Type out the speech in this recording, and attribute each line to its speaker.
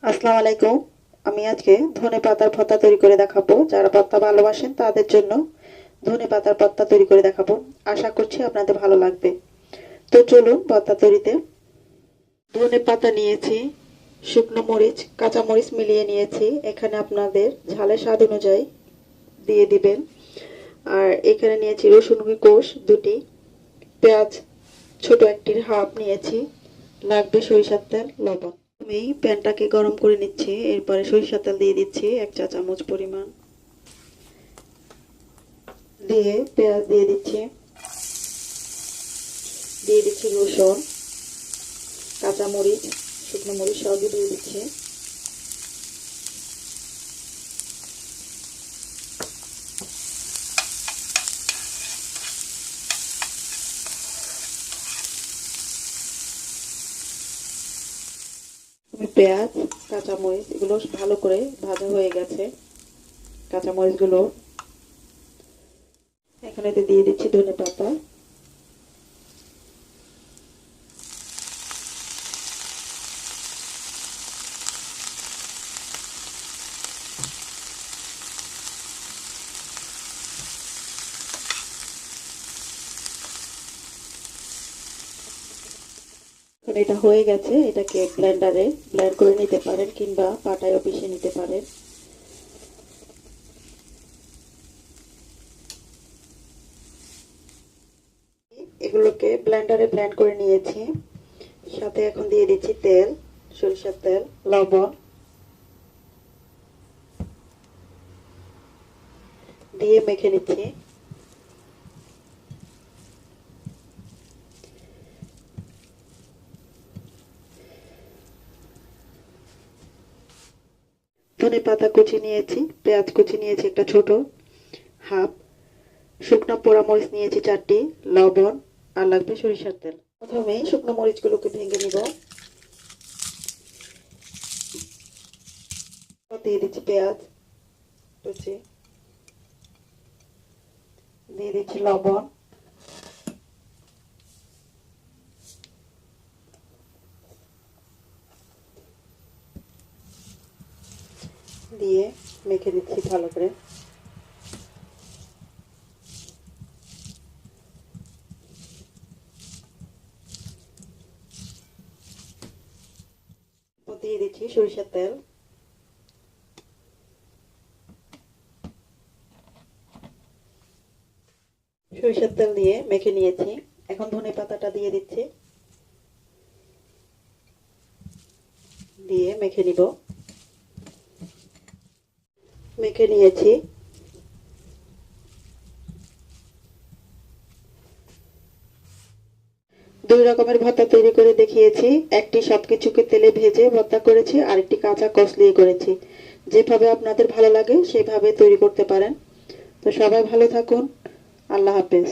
Speaker 1: আসসালামু আলাইকুম। আমি আজকে ধনে পাতার ভর্তা তৈরি করে দেখাবো। যারা ভর্তা ভালোবাসেন তাদের জন্য ধনে পাতার ভর্তা তৈরি করে দেখাবো। আশা করছি আপনাদের ভালো লাগবে। তো চলুন ভর্তা তৈরিতে। ধনে পাতা নিয়েছি, শুকনো মরিচ, কাঁচা মরিচ মিলিয়ে নিয়েছি। এখানে আপনাদের ঝালের স্বাদ অনুযায়ী দিয়ে দিবেন। আর এখানে নিয়েছি রসুন কোষ দুটি, পেঁয়াজ ছোট একটির হাফ নিয়েছি, লাগবে সরিষার তেল, লবণ। আমি প্যানটাকে গরম করে নিচ্ছি। এরপরে সরিষার তেল দিয়ে দিচ্ছি 1 চা চামচ পরিমাণ। দিয়ে পেঁয়াজ দিয়ে দিচ্ছি, দিয়ে দিচ্ছি রসুন, কাঁচা মরিচ, শুকনো মরিচ সবই দিয়ে দিচ্ছি। পেঁয়াজ, কাঁচা মরিচ এগুলো ভালো করে ভাজা হয়ে গেছে। কাঁচা মরিচগুলো এখানে দিয়ে দিচ্ছি ধনে পাতা। এটা হয়ে গেছে, এটাকে ব্লেন্ডারে ব্লেন্ড করে নিতে পারেন কিংবা পাটায়ও পিষে নিতে পারেন। এগুলোকে ব্লেন্ডারে ব্লেন্ড করে নিয়েছি। সাথে এখন দিয়ে দিচ্ছি তেল, সরিষার তেল, লবণ দিয়ে মেখে নিচ্ছি। ধনে পাতা কুচি নিয়েছি, পেঁয়াজ কুচি নিয়েছি একটা ছোট হাফ, শুকনো পোড়া মরিচ নিয়েছি 4টি, লবণ আর লাগবে সরিষার তেল। প্রথমে শুকনো মরিচগুলোকে ভেঙে নিব। দিয়ে দিচ্ছি পেঁয়াজ কুচি, দিয়ে দিচ্ছি লবণ, দিয়ে মেখে দিচ্ছি ভালো করে। দিয়ে দিচ্ছি সরিষার তেল। সরিষার তেল দিয়ে মেখে নিয়েছি। এখন ধনে পাতাটা দিয়ে দিচ্ছি, দিয়ে মেখে নিব। মেখে নিয়েছি। দুই রকমের ভর্তা তৈরি করে দেখিয়েছি। একটি সবকিছুকে তেলে ভেজে ভর্তা করেছি, আরেকটি কাঁচা কসলিয়ে করেছি। যেভাবে আপনাদের ভালো লাগে সেভাবে তৈরি করতে পারেন। তো সবাই ভালো থাকুন। আল্লাহ হাফেজ।